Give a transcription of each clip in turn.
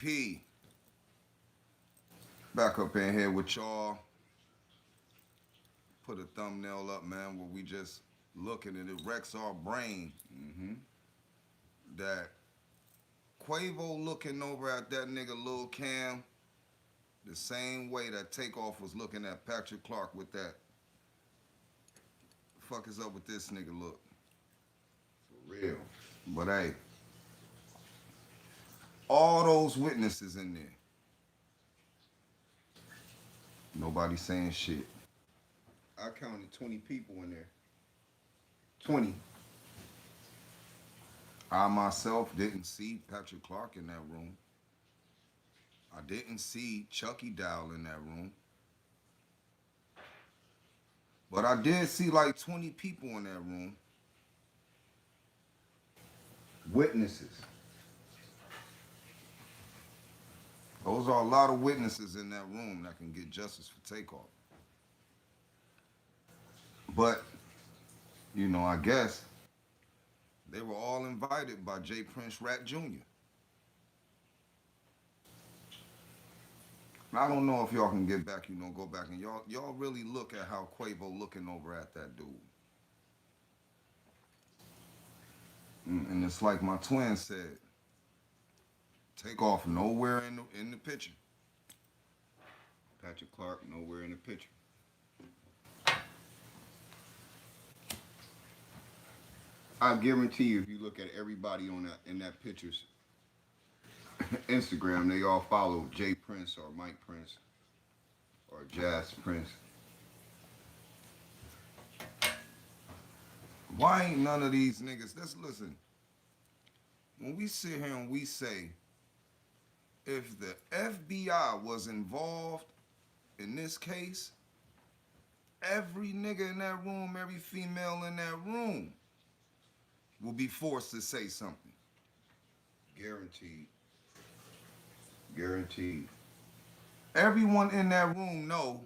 P. Back up in here with y'all. Put a thumbnail up, man, where we just looking and it wrecks our brain. That Quavo looking over at that nigga Lil Cam the same way that Takeoff was looking at Patrick Clark with that. Fuck is up with this nigga look? For real. But hey, all those witnesses in there. Nobody saying shit. I counted 20 people in there. 20. I myself didn't see Patrick Clark in that room. I didn't see Chucky Dow in that room. But I did see like 20 people in that room. Witnesses. Those are a lot of witnesses in that room that can get justice for Takeoff. But, I guess they were all invited by J. Prince Rat Jr. I don't know if y'all can get back, go back and y'all really look at how Quavo looking over at that dude. And it's like my twin said, Takeoff nowhere in the picture. Patrick Clark nowhere in the picture. I guarantee you, if you look at everybody on that in that picture's Instagram, they all follow Jay Prince or Mike Prince or Jazz Prince. Why ain't none of these niggas? Let's listen. When we sit here and we say, if the FBI was involved in this case, every nigga in that room, every female in that room will be forced to say something. Guaranteed. Guaranteed. Everyone in that room know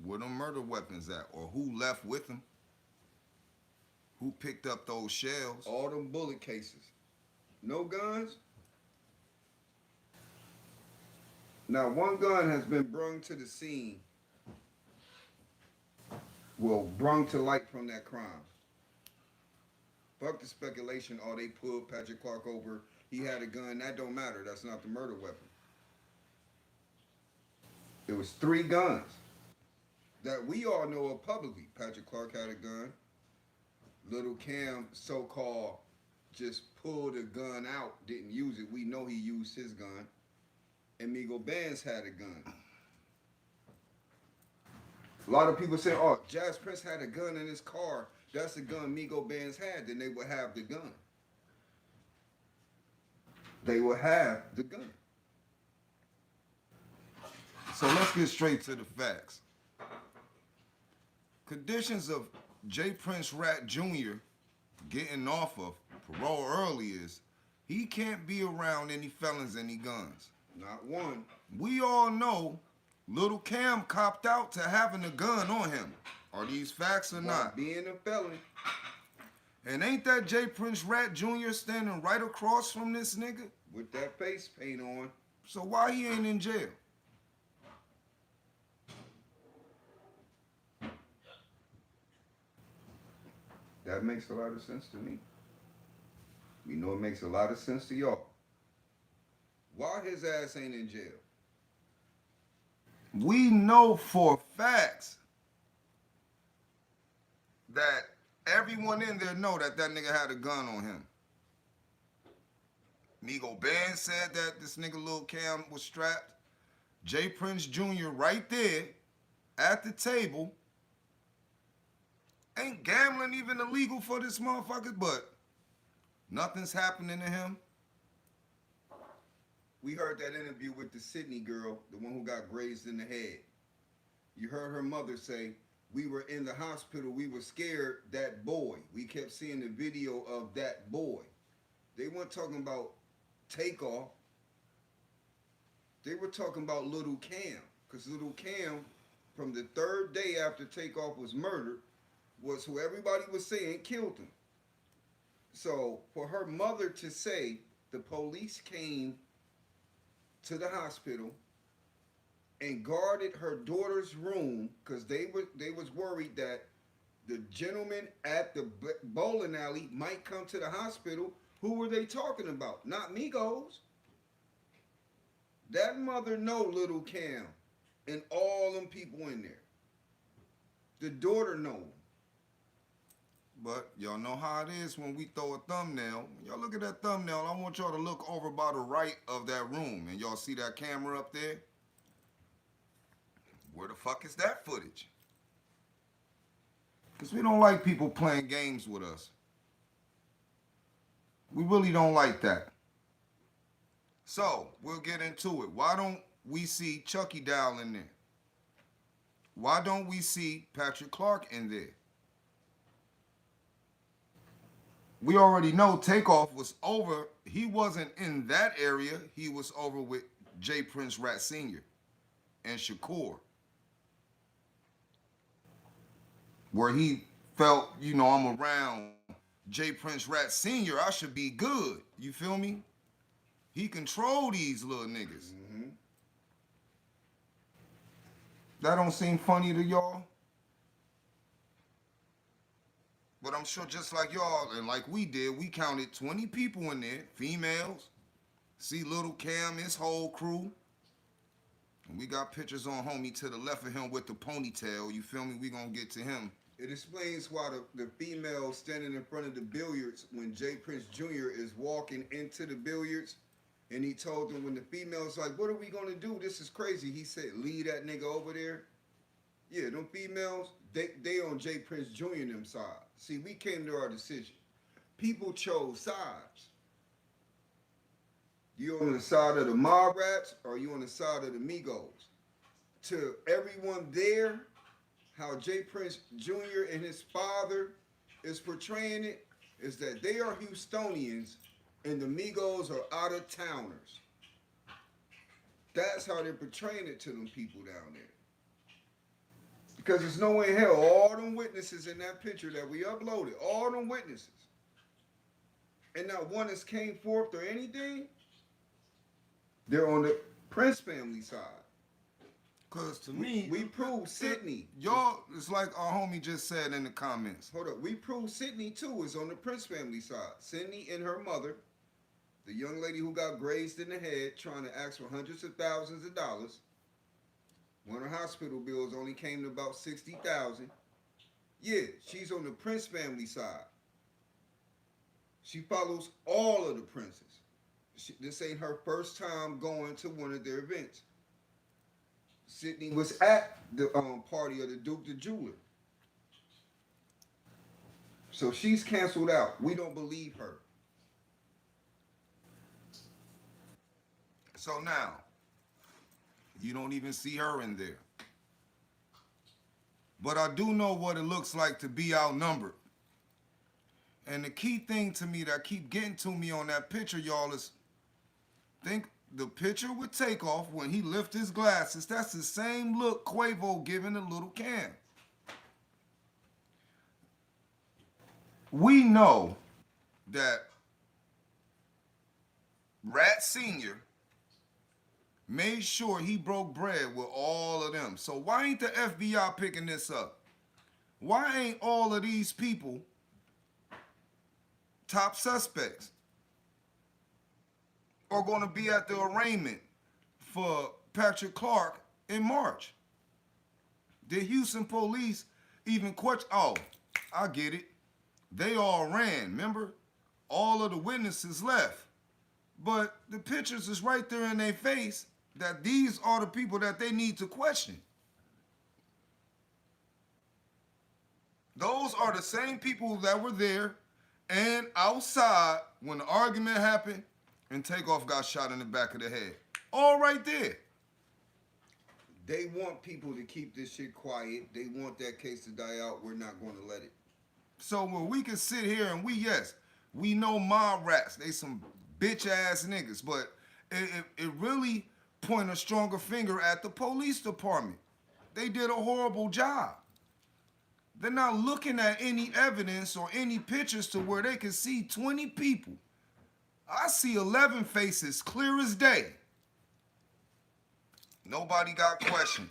where the murder weapons at or who left with them, who picked up those shells. All them bullet cases. No guns. Now, one gun has been brung to the scene. Well, brung to light from that crime. Fuck the speculation. Oh, they pulled Patrick Clark over. He had a gun. That don't matter. That's not the murder weapon. It was 3 guns that we all know of publicly. Patrick Clark had a gun. Little Cam, so-called, just pulled a gun out, didn't use it. We know he used his gun. And Migo Benz had a gun. A lot of people say, oh, Jazz Prince had a gun in his car. That's the gun Migo Benz had. Then they would have the gun. They would have the gun. So let's get straight to the facts. Conditions of J. Prince Rat Jr. getting off of parole early is he can't be around any felons, any guns. Not one. We all know Little Cam copped out to having a gun on him. Are these facts or not? Being a felon. And ain't that J. Prince Rat Jr. standing right across from this nigga? With that face paint on. So why he ain't in jail? That makes a lot of sense to me. We know it makes a lot of sense to y'all. Why his ass ain't in jail? We know for facts that everyone in there know that nigga had a gun on him. Migo Ben said that this nigga Lil Cam was strapped. J. Prince Jr. right there at the table. Ain't gambling even illegal for this motherfucker, but nothing's happening to him. We heard that interview with the Sydney girl, the one who got grazed in the head. You heard her mother say, we were in the hospital, we were scared, that boy. We kept seeing the video of that boy. They weren't talking about Takeoff. They were talking about Little Cam. Because Little Cam, from the 3rd day after Takeoff was murdered, was who everybody was saying killed him. So for her mother to say the police came to the hospital and guarded her daughter's room because they was worried that the gentleman at the bowling alley might come to the hospital. Who were they talking about? Not Migos. That mother know little Cam and all them people in there. The daughter know 'em. But y'all know how it is when we throw a thumbnail. When y'all look at that thumbnail, I want y'all to look over by the right of that room. And y'all see that camera up there? Where the fuck is that footage? Because we don't like people playing games with us. We really don't like that. So, we'll get into it. Why don't we see Chucky Doll in there? Why don't we see Patrick Clark in there? We already know Takeoff was over. He wasn't in that area. He was over with J. Prince Rat Sr. and Shakur. Where he felt, I'm around J. Prince Rat Sr., I should be good. You feel me? He controlled these little niggas. Mm-hmm. That don't seem funny to y'all? But I'm sure just like y'all, and like we did, we counted 20 people in there, females. See Little Cam, his whole crew. And we got pictures on homie to the left of him with the ponytail. You feel me? We gonna get to him. It explains why the female standing in front of the billiards when J. Prince Jr. is walking into the billiards, and he told them when the female's like, "What are we gonna do? This is crazy." He said, "Leave that nigga over there." Yeah, them females, they on J. Prince Jr. and them side. See, we came to our decision. People chose sides. You on the side of the mob rats or you on the side of the Migos? To everyone there, how J. Prince Jr. and his father is portraying it is that they are Houstonians and the Migos are out of towners. That's how they're portraying it to them people down there. Because there's no way in hell, all them witnesses in that picture that we uploaded, all them witnesses, and not one has came forth or anything, they're on the Prince family side. Cause to me, we proved Sydney. Y'all, it's like our homie just said in the comments. Hold up, we proved Sydney too is on the Prince family side. Sydney and her mother, the young lady who got grazed in the head trying to ask for hundreds of thousands of dollars. When her hospital bills only came to about $60,000. Yeah, she's on the Prince family side. She follows all of the princes. This ain't her first time going to one of their events. Sydney was at the party of the Duke the Jeweler. So she's canceled out. We don't believe her. So now, you don't even see her in there. But I do know what it looks like to be outnumbered. And the key thing to me that keep getting to me on that picture, y'all, is think the picture with Takeoff when he lift his glasses, that's the same look Quavo giving to Little Cam. We know that Rat Sr. made sure he broke bread with all of them. So why ain't the FBI picking this up? Why ain't all of these people top suspects or going to be at the arraignment for Patrick Clark in March? The Houston police even question, oh, I get it. They all ran, remember? All of the witnesses left. But the pictures is right there in their face that these are the people that they need to question. Those are the same people that were there and outside when the argument happened and Takeoff got shot in the back of the head. All right there. They want people to keep this shit quiet. They want that case to die out. We're not going to let it. So when we can sit here and we know mob rats. They some bitch ass niggas, but it really point a stronger finger at the police department. They did a horrible job. They're not looking at any evidence or any pictures to where they can see 20 people. I see 11 faces clear as day. Nobody got questioned.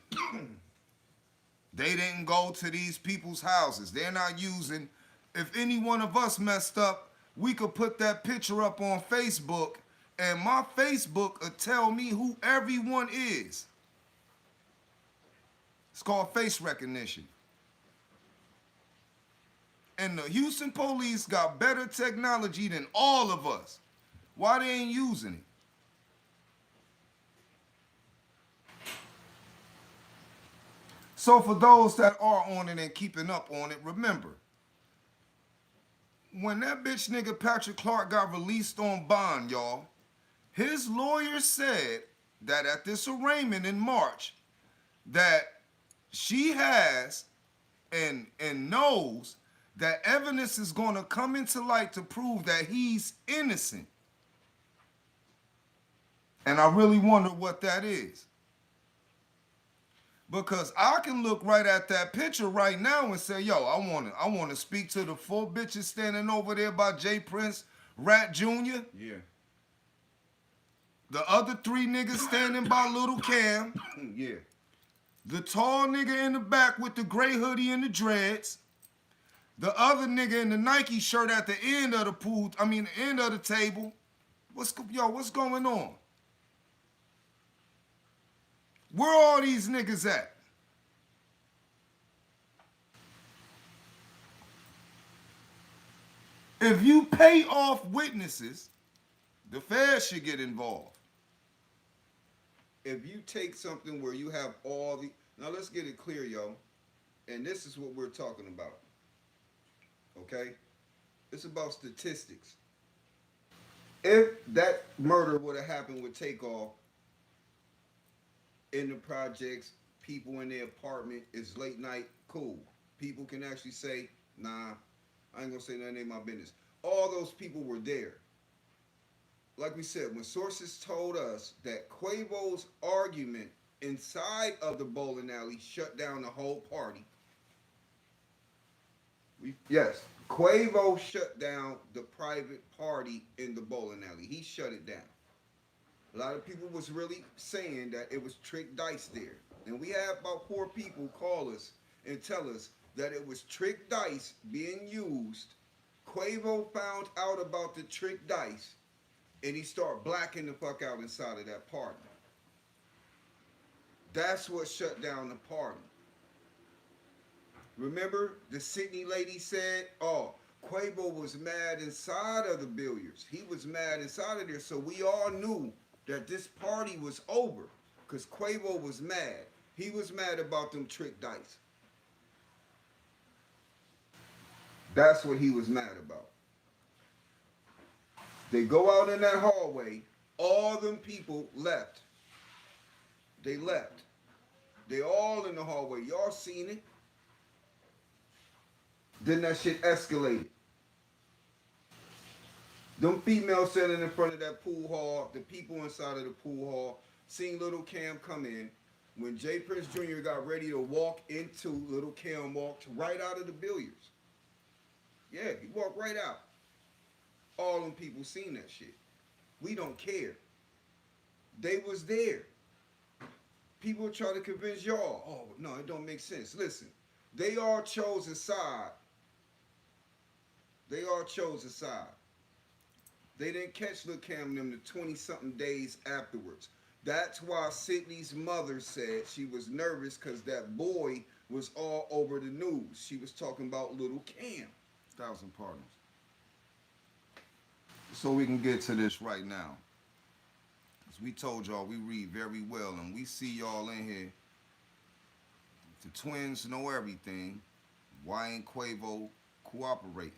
They didn't go to these people's houses. They're not using. If any one of us messed up, we could put that picture up on Facebook, and my Facebook will tell me who everyone is. It's called face recognition. And the Houston police got better technology than all of us. Why they ain't using it? So for those that are on it and keeping up on it, remember, when that bitch nigga Patrick Clark got released on bond, y'all, his lawyer said that at this arraignment in March, that she has and knows that evidence is going to come into light to prove that he's innocent. And I really wonder what that is. Because I can look right at that picture right now and say, yo, I want to speak to the 4 bitches standing over there by J. Prince, Rat Jr. Yeah. The other 3 niggas standing by Little Cam. Yeah. The tall nigga in the back with the gray hoodie and the dreads. The other nigga in the Nike shirt at the end of the pool, the end of the table. What's going on? Where all these niggas at? If you pay off witnesses, the feds should get involved. If you take something where you have all the... Now, let's get it clear, yo. And this is what we're talking about. Okay? It's about statistics. If that murder would have happened with Takeoff in the projects, people in their apartment, it's late night, cool. People can actually say, nah, I ain't gonna say nothing in my business. All those people were there. Like we said, when sources told us that Quavo's argument inside of the bowling alley shut down the whole party. Yes, Quavo shut down the private party in the bowling alley. He shut it down. A lot of people was really saying that it was trick dice there. And we had about 4 people call us and tell us that it was trick dice being used. Quavo found out about the trick dice and he started blacking the fuck out inside of that party. That's what shut down the party. Remember, the Sydney lady said, oh, Quavo was mad inside of the billiards. He was mad inside of there. So we all knew that this party was over because Quavo was mad. He was mad about them trick dice. That's what he was mad about. They go out in that hallway. All them people left. They left. They all in the hallway. Y'all seen it. Then that shit escalated. Them females sitting in front of that pool hall, the people inside of the pool hall, seen Little Cam come in. When J. Prince Jr. got ready to walk into, Little Cam walked right out of the billiards. Yeah, he walked right out. All them people seen that shit. We don't care. They was there. People try to convince y'all, oh, no, it don't make sense. Listen, they all chose a side. They all chose a side. They didn't catch Lil Cam them the 20-something days afterwards. That's why Sydney's mother said she was nervous because that boy was all over the news. She was talking about Lil Cam. 1,000 pardons. So we can get to this right now. As we told y'all, we read very well, and we see y'all in here. The twins know everything. Why ain't Quavo cooperating?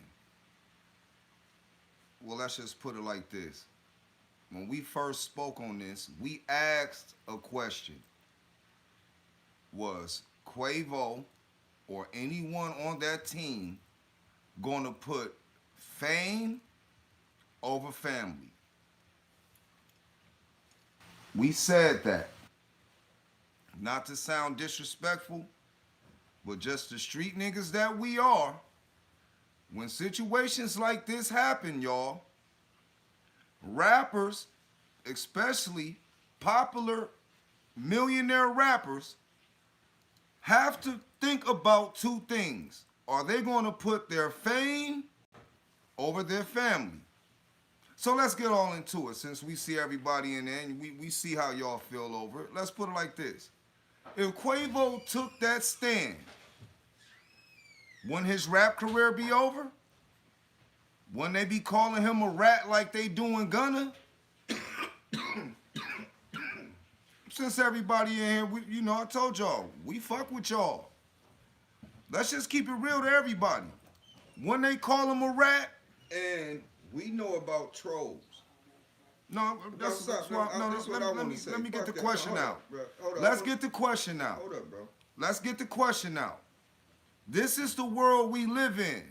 Well, let's just put it like this. When we first spoke on this, we asked a question. Was Quavo or anyone on that team going to put fame over family? We said that. Not to sound disrespectful, but just the street niggas that we are, when situations like this happen, y'all, rappers, especially popular millionaire rappers have to think about two things. Are they going to put their fame over their family? So let's get all into it since we see everybody in there and we see how y'all feel over it. Let's put it like this. If Quavo took that stand, wouldn't his rap career be over? Wouldn't they be calling him a rat like they doing Gunna? Since everybody in here, I told y'all, we fuck with y'all. Let's just keep it real to everybody. When they call him a rat, And we know about trolls. no, that's why. Let me get the question out. Let's get the question out. Hold up, bro. Let's get the question out. This is the world we live in.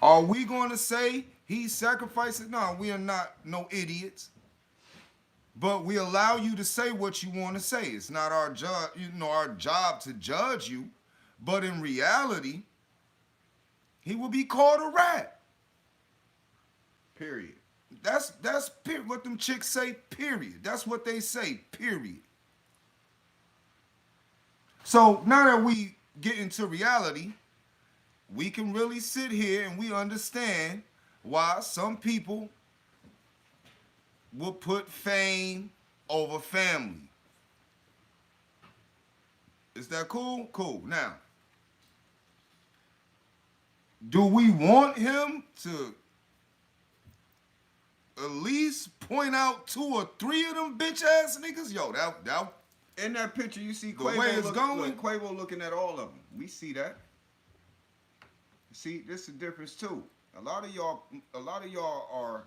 Are we going to say he sacrificed? No, we are not no idiots. But we allow you to say what you want to say. It's not our job, our job to judge you. But in reality, he will be called a rat. Period. That's what them chicks say, period. That's what they say, period. So now that we get into reality, we can really sit here and we understand why some people will put fame over family. Is that cool? Cool. Now, do we want him to at least point out 2 or 3 of them bitch ass niggas? Yo, that In that picture, you see The way Quavo, it's going? Quavo looking at all of them. We see that. See, this is the difference too. A lot of y'all are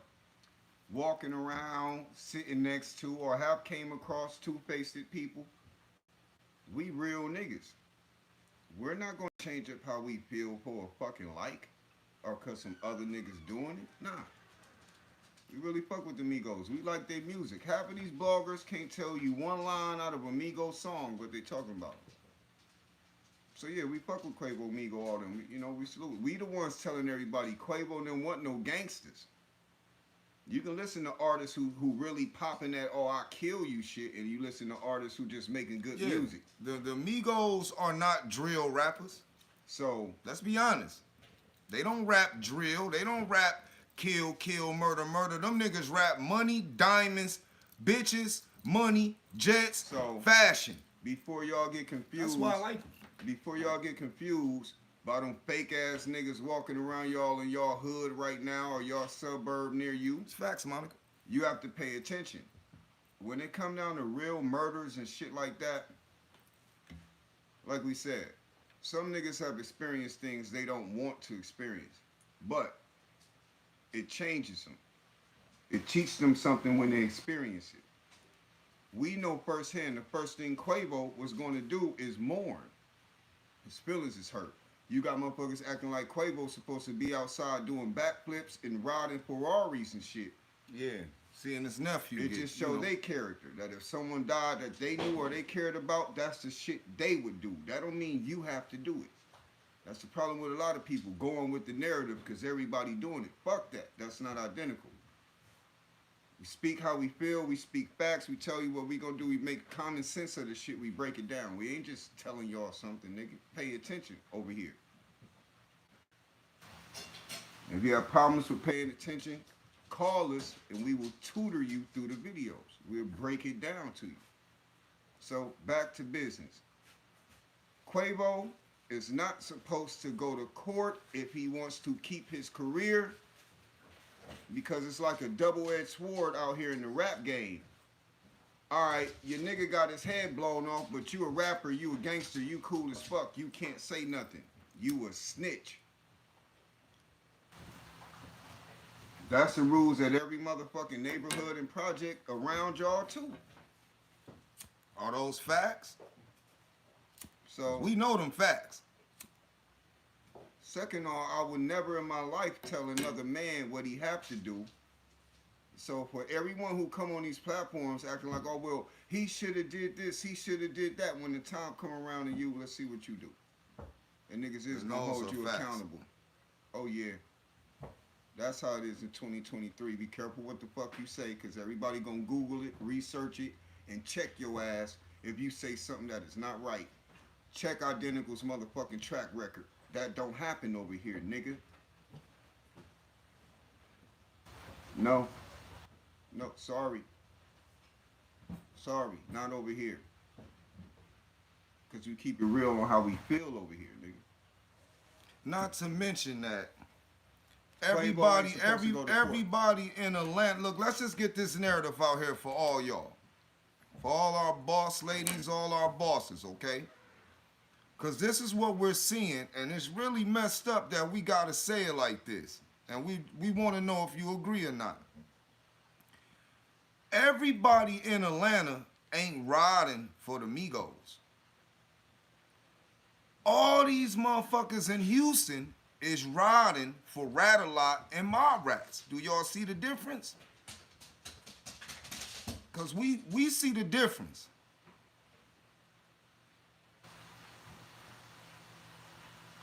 walking around, sitting next to, or have came across two-faced people. We real niggas. We're not gonna change up how we feel for a fucking like, or cause some other niggas doing it. Nah. We really fuck with the Migos. We like their music. Half of these bloggers can't tell you one line out of a Migos song what they talking about. So yeah, we fuck with Quavo, Migo, all them. We salute. We the ones telling everybody Quavo them want no gangsters. You can listen to artists who really popping that I kill you shit, and you listen to artists who just making good music. The Migos are not drill rappers. So let's be honest. They don't rap drill. They don't rap kill, kill, murder, murder. Them niggas rap money, diamonds, bitches, money, jets, fashion. Before y'all get confused. That's why I like them. Before y'all get confused by them fake ass niggas walking around y'all in y'all hood right now or y'all suburb near you. It's facts, Monica. You have to pay attention. When it come down to real murders and shit like that, like we said, some niggas have experienced things they don't want to experience. But it changes them. It teaches them something when they experience it. We know firsthand the first thing Quavo was going to do is mourn. His feelings is hurt. You got motherfuckers acting like Quavo's supposed to be outside doing backflips and riding Ferraris and shit. Yeah, seeing his nephew. It just showed their character. That if someone died that they knew or they cared about, that's the shit they would do. That don't mean you have to do it. That's the problem with a lot of people going with the narrative because everybody doing it. Fuck that. That's not identical. We speak how we feel. We speak facts. We tell you what we gonna do. We make common sense of the shit. We break it down. We ain't just telling y'all something, nigga. Pay attention over here. If you have problems with paying attention, call us and we will tutor you through the videos. We'll break it down to you. So back to business. Quavo is not supposed to go to court if he wants to keep his career, because it's like a double-edged sword out here in the rap game. All right, your nigga got his head blown off, but you a rapper, you a gangster, you cool as fuck. You can't say nothing. You a snitch. That's the rules at every motherfucking neighborhood and project around y'all too. Are those facts? So we know them facts. Second all, I would never in my life tell another man what he have to do. So for everyone who come on these platforms acting like, oh, well, he should have did this, he should have did that, when the time come around and you, let's see what you do. And niggas is gonna hold you accountable. Oh, yeah. That's how it is in 2023. Be careful what the fuck you say, cause everybody gonna Google it, research it, and check your ass if you say something that is not right. Check Identical's motherfucking track record. That don't happen over here, nigga. No, no, sorry, sorry, not over here. Cause we keep it real on how we feel over here, nigga. Not to mention that Quavo ain't supposed to go to court. everybody in Atlanta. Look, let's just get this narrative out here for all y'all, for all our boss ladies, all our bosses, okay? Because this is what we're seeing, and it's really messed up that we gotta say it like this, and we want to know if you agree or not. Everybody in Atlanta ain't riding for the Migos. All these motherfuckers in Houston is riding for Rat-A-Lot and Mob Rats. Do y'all see the difference? Because we see the difference.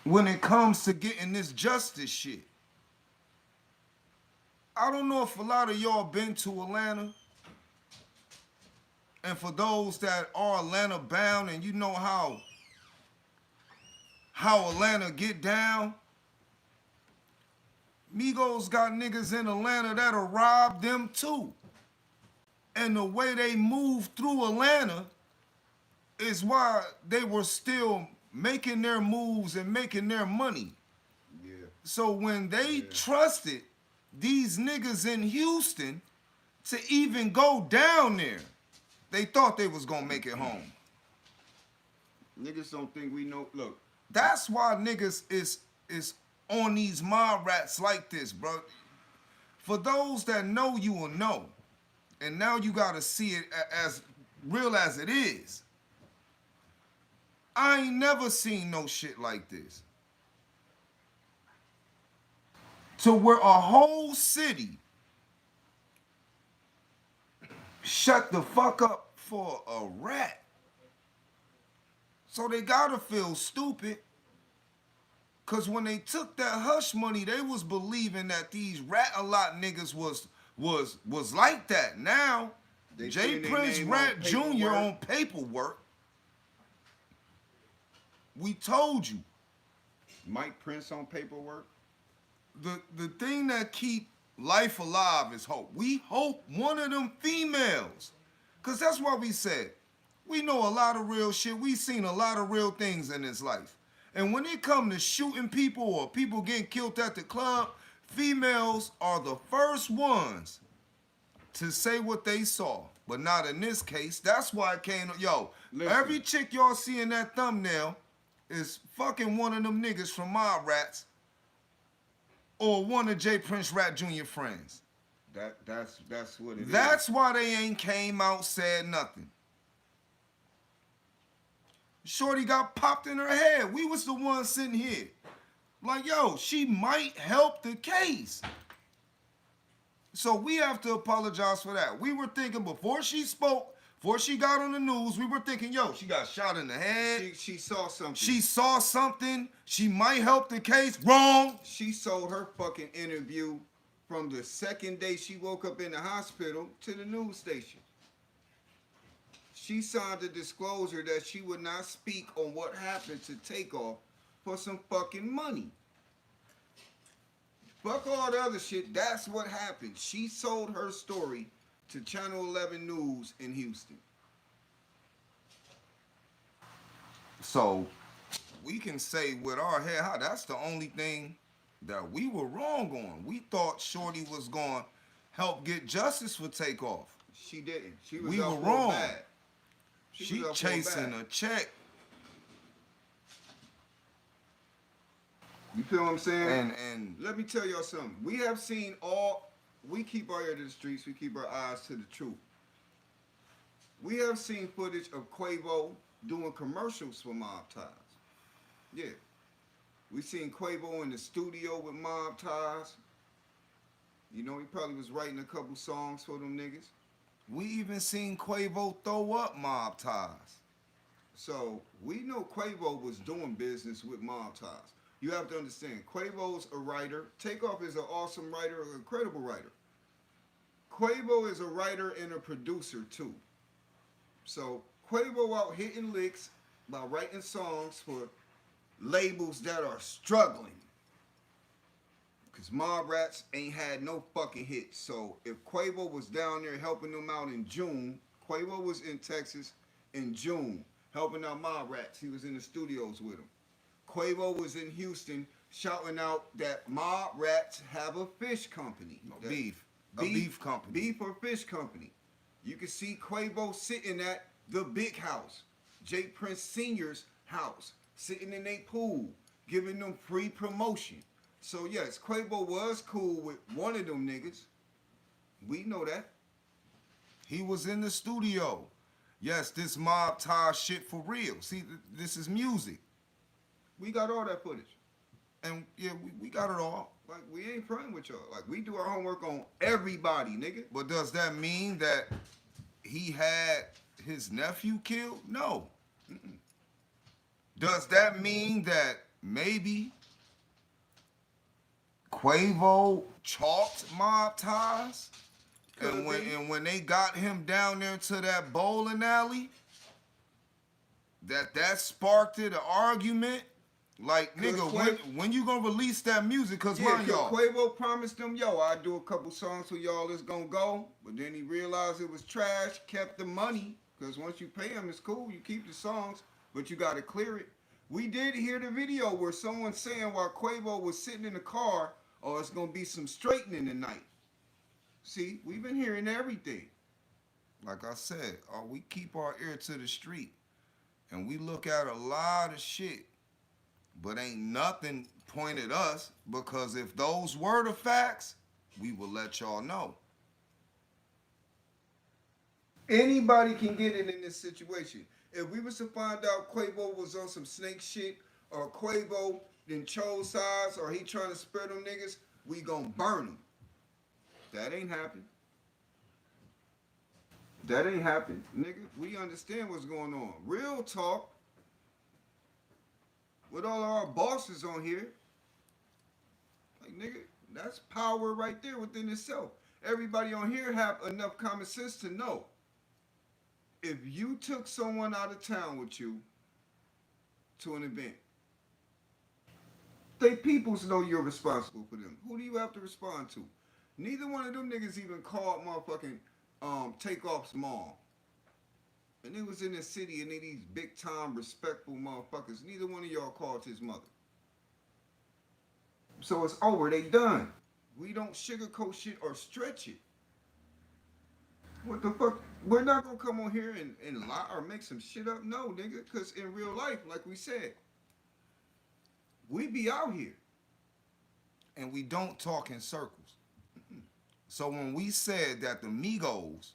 When it comes to getting this justice shit. I don't know if a lot of y'all been to Atlanta. And for those that are Atlanta bound and you know how Atlanta get down, Migos got niggas in Atlanta that'll rob them too. And the way they move through Atlanta is why they were still making their moves and making their money. Yeah. So when they trusted these niggas in Houston to even go down there, they thought they was gonna make it home. Niggas don't think we know. Look, That's why niggas is on these mob rats like this, bro. For those that know, you will know. And now you gotta see it as real as it is. I ain't never seen no shit like this. To where a whole city shut the fuck up for a rat. So they gotta feel stupid. Cause when they took that hush money, they was believing that these Rat-A-Lot niggas was like that. Now, They J seeing they Prince name Rat on Jr. paperwork. on paperwork. We told you. Mike Prince on paperwork. The thing that keep life alive is hope. We hope one of them females. Cause that's what we said. We know a lot of real shit. We seen a lot of real things in this life. And when it come to shooting people or people getting killed at the club, females are the first ones to say what they saw. But not in this case. That's why it came. Yo, Listen. every chick y'all see in that thumbnail is fucking one of them niggas from Mob Rats or one of J Prince Rat Jr. friends. That's what it is. That's why they ain't came out, said nothing. Shorty got popped in her head. We was the ones sitting here. Like, yo, she might help the case. So we have to apologize for that. We were thinking before she spoke, before she got on the news, we were thinking, yo, she got shot in the head. She saw something. She saw something. She might help the case. Wrong. She sold her fucking interview from the second day she woke up in the hospital to the news station. She signed a disclosure that she would not speak on what happened to Takeoff for some fucking money. Fuck all the other shit. That's what happened. She sold her story to Channel 11 News in Houston. So we can say with our head high, that's the only thing that we were wrong on. We thought Shorty was going to help get justice for Takeoff. She didn't. She was We up were for wrong. bad. She was up for chasing bad. a check. You feel what I'm saying? And Let me tell y'all something. We keep our ear to the streets. We keep our eyes to the truth. We have seen footage of Quavo doing commercials for Mob Ties. Yeah. We seen Quavo in the studio with Mob Ties. You know, he probably was writing a couple songs for them niggas. we even seen Quavo throw up Mob Ties. So we know Quavo was doing business with Mob Ties. You have to understand, Quavo's a writer. Takeoff is an awesome writer, an incredible writer. Quavo is a writer and a producer too. So Quavo out hitting licks by writing songs for labels that are struggling. Cause Mob Rats ain't had no fucking hits. So if Quavo was down there helping them out in June, Quavo was in Texas in June helping out Mob Rats. He was in the studios with them. Quavo was in Houston shouting out that Mob Rats have a fish company. No, beef. A beef company. Beef or fish company. You can see Quavo sitting at the big house, Jay Prince Sr.'s house, sitting in a pool, giving them free promotion. So yes, Quavo was cool with one of them niggas. We know that. He was in the studio. Yes, this mob tie shit for real. See, this is music. We got all that footage. And yeah, we got it all. Like, we ain't playing with y'all. Like, we do our homework on everybody, nigga. But does that mean that he had his nephew killed? No. Mm-mm. Does that mean that maybe Quavo chalked mob ties? And when they got him down there to that bowling alley, that sparked it, an argument? Like, nigga, when you gonna release that music? Cause mind y'all, Quavo promised them, yo, I'll do a couple songs for y'all, it's gonna go. But then he realized it was trash, kept the money. Cause once you pay him, it's cool, you keep the songs, but you gotta clear it. We did hear the video where someone's saying while Quavo was sitting in the car, oh, it's gonna be some straightening tonight. See, we've been hearing everything. like I said, we keep our ear to the street. And we look at a lot of shit. But ain't nothing pointed us, because if those were the facts, we will let y'all know. Anybody can get it in this situation. If we was to find out Quavo was on some snake shit, or Quavo then chose sides, or he trying to spare them niggas, we gonna burn him. That ain't happened. That ain't happened, nigga. We understand what's going on. Real talk. With all our bosses on here, like, nigga, that's power right there within itself. Everybody on here have enough common sense to know, if you took someone out of town with you to an event, they peoples know you're responsible for them. Who do you have to respond to? Neither one of them niggas even called motherfucking Takeoff's mom. And it was in the city, and they these big time respectful motherfuckers. Neither one of y'all called his mother. So it's over. They done. We don't sugarcoat shit or stretch it. What the fuck? We're not gonna come on here and lie or make some shit up. No, nigga. Because in real life, like we said, we be out here. And we don't talk in circles. So when we said that the Migos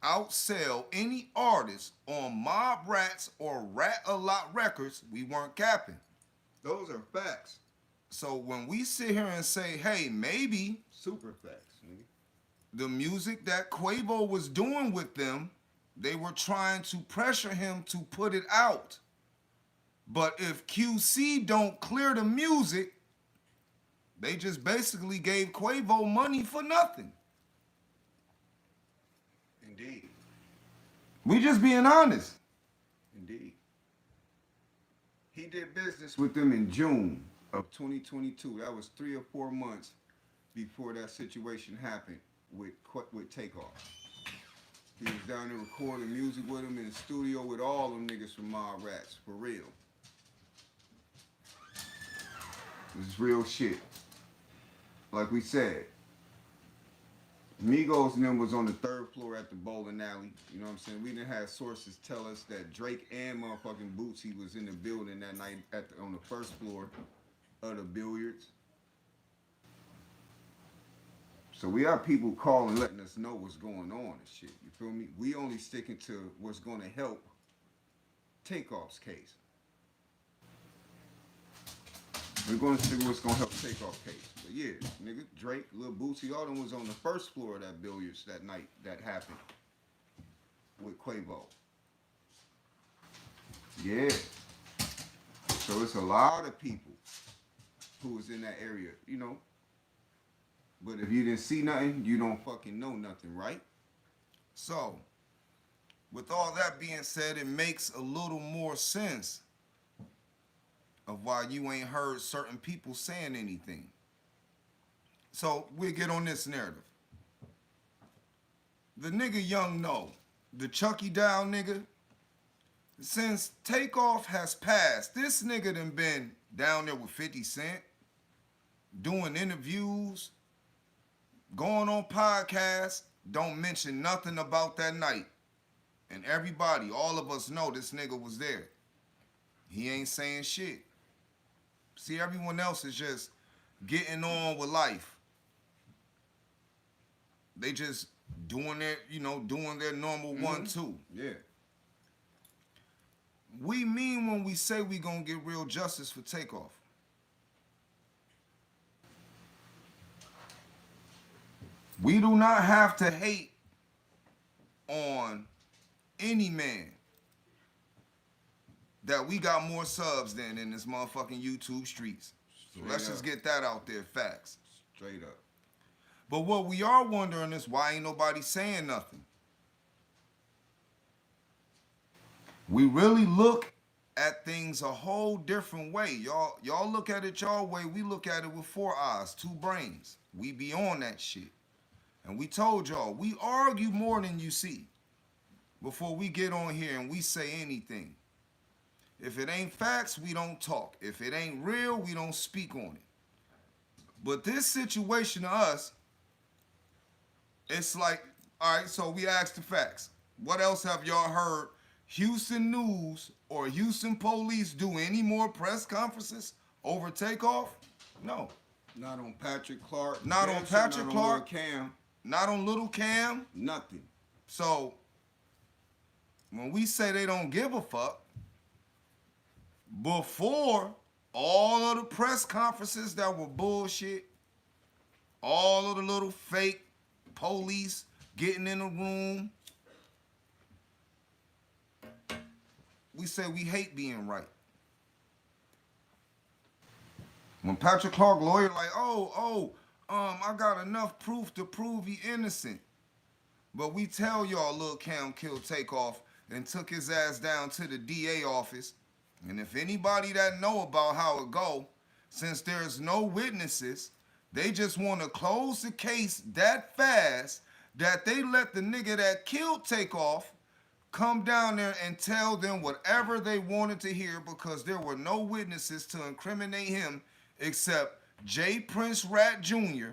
outsell any artist on Mob Rats or Rat A Lot Records, we weren't capping. Those are facts. So when we sit here and say, hey, maybe Super facts, nigga. the music that Quavo was doing with them, they were trying to pressure him to put it out. But if QC don't clear the music, they just basically gave Quavo money for nothing. Indeed. We just being honest. Indeed. He did business with them in June of 2022. That was 3 or 4 months before that situation happened with Takeoff. He was down there recording music with him in the studio with all them niggas from Mob Rats, for real. This is real shit. Like we said, Migos and them was on the 3rd floor at the bowling alley. You know what I'm saying? We didn't have sources tell us that Drake and motherfucking Bootsy was in the building that night on the 1st floor of the billiards. So we have people calling, letting us know what's going on and shit. You feel me? We only sticking to what's going to help Takeoff's case. We're going to see what's going to help Takeoff's case. But yeah, nigga, Drake, Lil Bootsy, all them was on the 1st floor of that billiards that night that happened with Quavo. Yeah. So it's a lot of people who was in that area, you know. But if you didn't see nothing, you don't fucking know nothing, right? So, with all that being said, it makes a little more sense of why you ain't heard certain people saying anything. So, we'll get on this narrative. The nigga Young No, the Chucky Down nigga, since Takeoff has passed, this nigga done been down there with 50 Cent, doing interviews, going on podcasts, don't mention nothing about that night. And everybody, all of us know this nigga was there. He ain't saying shit. See, everyone else is just getting on with life. They just doing their, doing their normal 1-2. Yeah. We mean when we say we gonna get real justice for Takeoff. We do not have to hate on any man that we got more subs than in this motherfucking YouTube streets. So let's just get that out there, facts. Straight up. But what we are wondering is why ain't nobody saying nothing? We really look at things a whole different way. Y'all look at it y'all way, we look at it with 4 eyes, 2 brains. We be on that shit. And we told y'all, we argue more than you see before we get on here and we say anything. If it ain't facts, we don't talk. If it ain't real, we don't speak on it. But this situation to us, it's like, all right, so we asked the facts. What else have y'all heard Houston News or Houston police do any more press conferences over Takeoff? No. Not on Patrick Clark. Not on Patrick Clark. On Cam. Not on Little Cam. Nothing. So, when we say they don't give a fuck, before all of the press conferences that were bullshit, all of the little fake police getting in the room, we say we hate being right. When Patrick Clark lawyer like, I got enough proof to prove he innocent. But we tell y'all Lil Cam killed Takeoff and took his ass down to the DA office. And if anybody that know about how it go, since there's no witnesses, they just want to close the case that fast that they let the nigga that killed Takeoff come down there and tell them whatever they wanted to hear because there were no witnesses to incriminate him except J. Prince Rat Jr.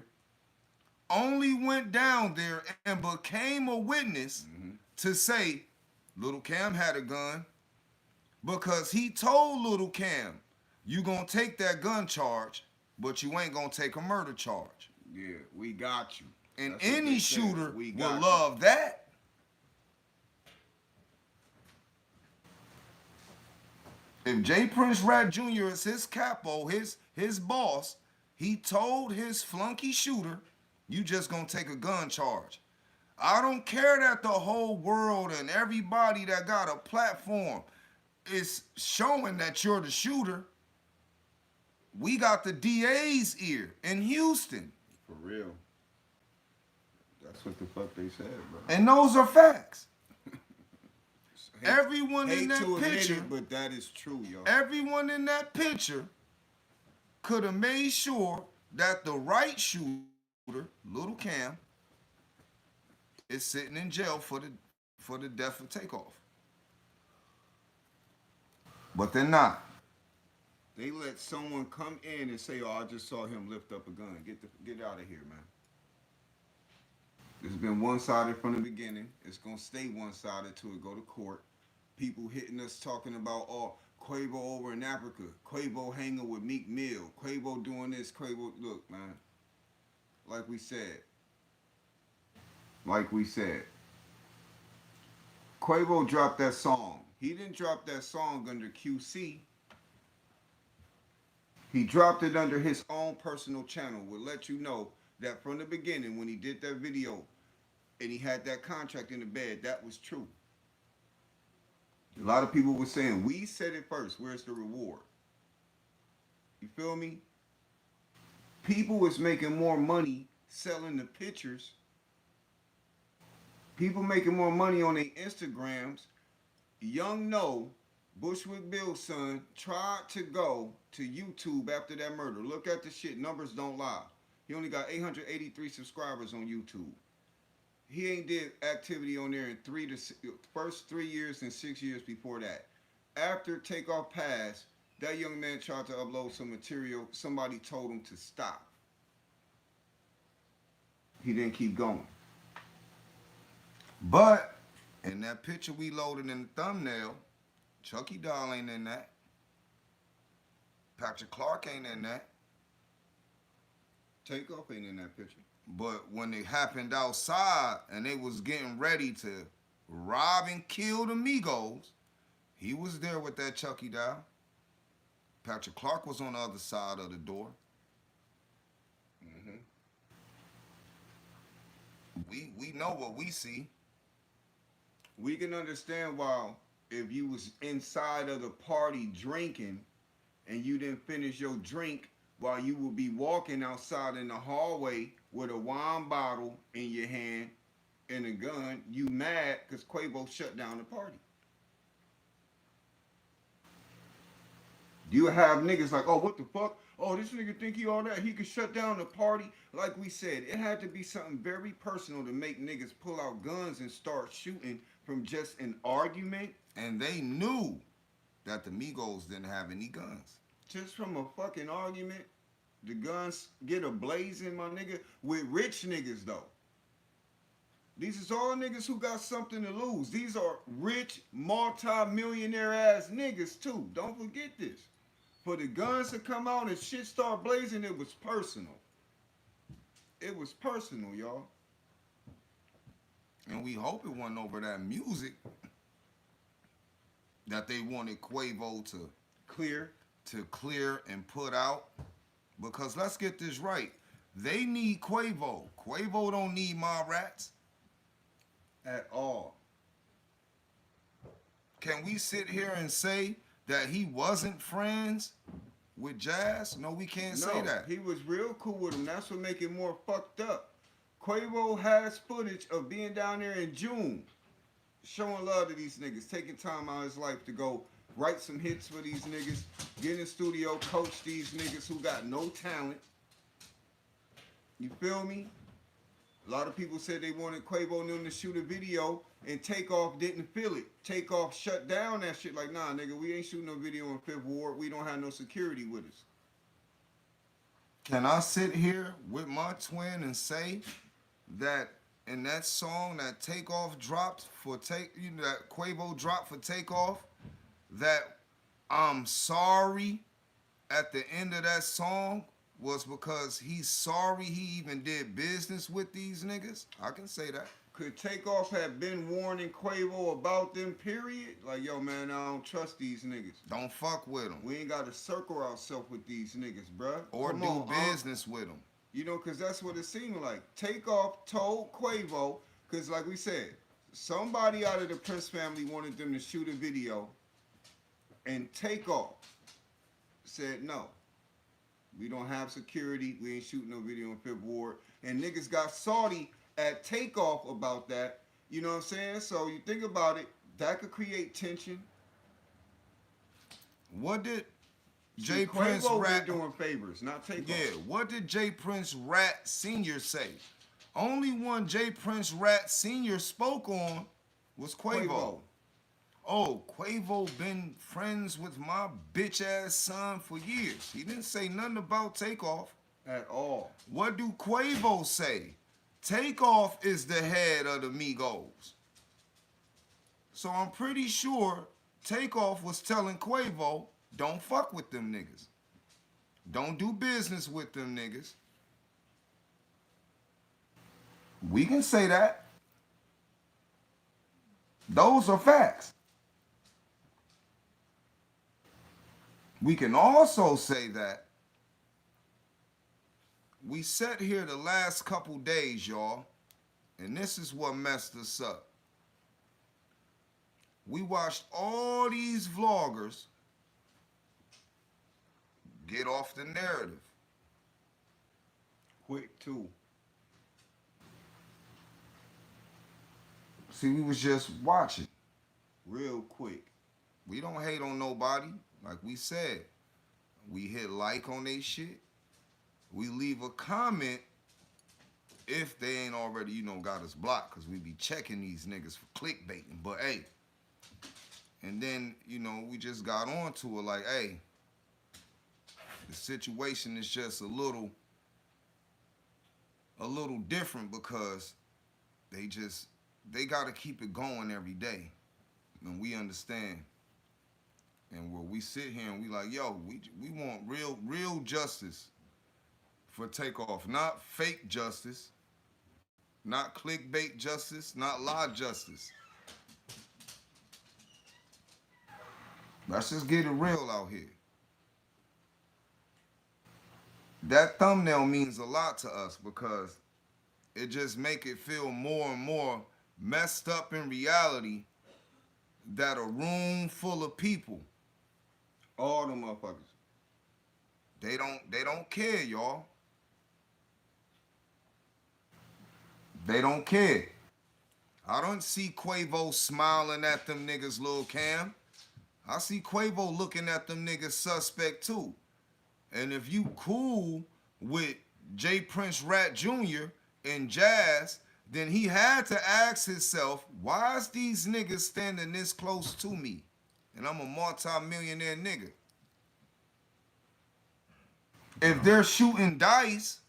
only went down there and became a witness to say Little Cam had a gun because he told Little Cam, you gonna take that gun charge, but you ain't gonna take a murder charge. Yeah, we got you. And That's what any they said. shooter We will got love that. If J. Prince Rat Jr. is his capo, his boss, he told his flunky shooter, you just gonna take a gun charge. I don't care that the whole world and everybody that got a platform is showing that you're the shooter. We got the DA's ear in Houston. For real. That's what the fuck they said, bro. And those are facts. Hate Everyone in that to admit picture, it, but that is true, yo. everyone in that picture could have made sure that the right shooter, Little Cam, is sitting in jail for the death of Takeoff. But they're not. They let someone come in and say, "Oh, I just saw him lift up a gun. Get out of here, man." It's been one-sided from the beginning. It's gonna stay one-sided till it go to court. People hitting us talking about, oh, Quavo over in Africa, Quavo hanging with Meek Mill, Quavo doing this, Quavo. Look, man. Like we said, Quavo dropped that song. He didn't drop that song under QC. He dropped it under his own personal channel. Will let you know that from the beginning, when he did that video and he had that contract in the bed, that was true. A lot of people were saying, we said it first. Where's the reward? You feel me? People was making more money selling the pictures. People making more money on their Instagrams. Young No, Bushwick Bill's son, tried to go to YouTube after that murder. Look at the shit. Numbers don't lie. He only got 883 subscribers on YouTube. He ain't did activity on there in first 3 years and 6 years before that. After Takeoff passed, that young man tried to upload some material. Somebody told him to stop. He didn't keep going. But in that picture we loaded in the thumbnail, Chucky Doll ain't in that. Patrick Clark ain't in that. Takeoff ain't in that picture. But when it happened outside and they was getting ready to rob and kill the Migos, he was there with that Chucky Doll. Patrick Clark was on the other side of the door. Mm-hmm. We know what we see. We can understand why if you was inside of the party drinking and you didn't finish your drink while you would be walking outside in the hallway with a wine bottle in your hand and a gun, you mad because Quavo shut down the party. You have niggas like, oh, what the fuck? Oh, this nigga think he all that. He could shut down the party. Like we said, it had to be something very personal to make niggas pull out guns and start shooting from just an argument. And they knew that the Migos didn't have any guns. Just from a fucking argument, the guns get a blazing, my nigga, with rich niggas though. These is all niggas who got something to lose. These are rich, multi-millionaire ass niggas too. Don't forget this. For the guns to come out and shit start blazing, it was personal. It was personal, y'all. And we hope it wasn't over that music that they wanted Quavo to clear and put out. Because let's get this right. They need Quavo. Quavo don't need my rats. At all. Can we sit here and say that he wasn't friends with Jazz? No, we can't say that. He was real cool with him. That's what make it more fucked up. Quavo has footage of being down there in June, showing love to these niggas, taking time out of his life to go write some hits for these niggas, get in the studio, coach these niggas who got no talent. You feel me? A lot of people said they wanted Quavo and them to shoot a video, and Takeoff didn't feel it. Takeoff shut down that shit like, nah, nigga, we ain't shooting no video in Fifth Ward. We don't have no security with us. Can I sit here with my twin and say that in that song that Takeoff dropped for that Quavo dropped for Takeoff, that I'm sorry at the end of that song was because he's sorry he even did business with these niggas? I can say that. Could Takeoff have been warning Quavo about them, period? Like, yo, man, I don't trust these niggas. Don't fuck with them. We ain't got to circle ourselves with these niggas, bruh. Or Come do on, business with them. You know, because that's what it seemed like. Takeoff told Quavo, because like we said, somebody out of the Prince family wanted them to shoot a video, and Takeoff said no. We don't have security. We ain't shooting no video in Fifth Ward. And niggas got salty at Takeoff about that. You know what I'm saying? So you think about it, that could create tension. What did Jay Prince Rat doing favors, not Takeoff? Yeah, what did J. Prince Rat Sr. say? Only one J. Prince Rat Sr. spoke on was Quavo. Oh, Quavo been friends with my bitch ass son for years. He didn't say nothing about Takeoff. At all. What do Quavo say? Takeoff is the head of the Migos. So I'm pretty sure Takeoff was telling Quavo, don't fuck with them niggas. Don't do business with them niggas. We can say that. Those are facts. We can also say that we sat here the last couple days, y'all, and this is what messed us up. We watched all these vloggers get off the narrative. quick too. See, we was just watching. Real quick. We don't hate on nobody. Like we said, we hit like on they shit. We leave a comment if they ain't already, got us blocked, because we be checking these niggas for clickbaiting. But hey, and then, we just got on to it like, hey, the situation is just a little different because they got to keep it going every day. And we understand. And where we sit here and we like, yo, we want real justice for Takeoff, not fake justice, not clickbait justice, not lie justice. Let's just get it real out here. That thumbnail means a lot to us because it just make it feel more and more messed up in reality that a room full of people, All them motherfuckers. they don't care, y'all. They don't care. I don't see Quavo smiling at them niggas, Lil Cam. I see Quavo looking at them niggas suspect too. And if you cool with J. Prince Rat Jr. and Jazz, then he had to ask himself, why is these niggas standing this close to me? And I'm a multi-millionaire nigga. If they're shooting dice,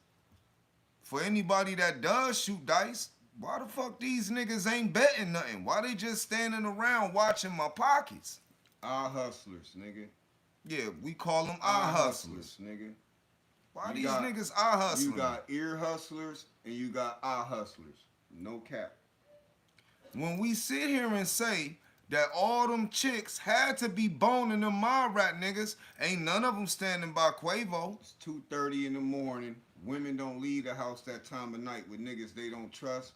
for anybody that does shoot dice, why the fuck these niggas ain't betting nothing? Why they just standing around watching my pockets? Eye hustlers, nigga. Yeah, we call them eye hustlers. nigga. Why You these got- niggas eye hustling? You got ear hustlers and you got eye hustlers. No cap. When we sit here and say that all them chicks had to be boning them mob rat niggas, ain't none of them standing by Quavo. It's 2:30 in the morning. Women don't leave the house that time of night with niggas they don't trust.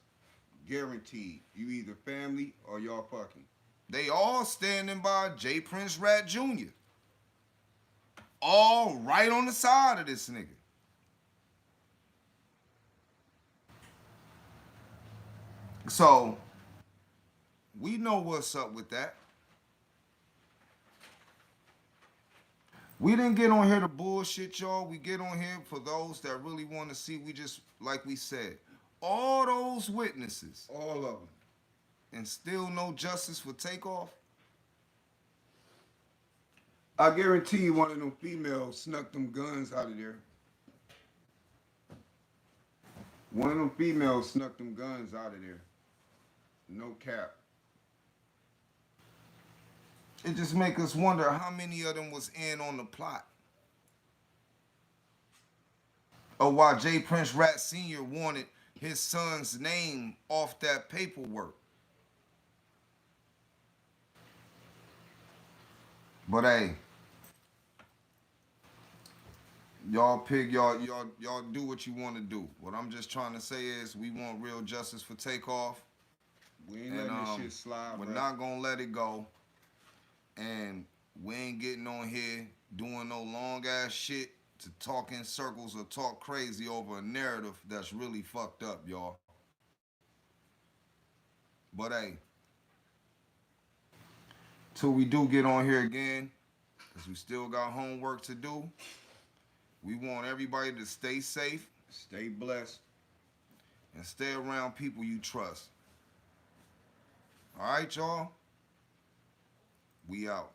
Guaranteed. You either family or y'all fucking. They all standing by J. Prince Rat Jr. All right on the side of this nigga. So, we know what's up with that. We didn't get on here to bullshit y'all. We get on here for those that really want to see. We just, like we said, all those witnesses All of them. and still no justice for Takeoff. I guarantee you one of them females snuck them guns out of there. One of them females snuck them guns out of there. No cap. It just make us wonder how many of them was in on the plot. Or why J. Prince Rat Sr. wanted his son's name off that paperwork. But hey, y'all pick y'all do what you want to do. What I'm just trying to say is we want real justice for Takeoff. We ain't letting this shit slide. We're bro. not gonna let it go. And we ain't getting on here doing no long ass shit to talk in circles or talk crazy over a narrative that's really fucked up, y'all. But hey, till we do get on here again, because we still got homework to do, we want everybody to stay safe Stay blessed. and stay around people you trust. All right, y'all? We out.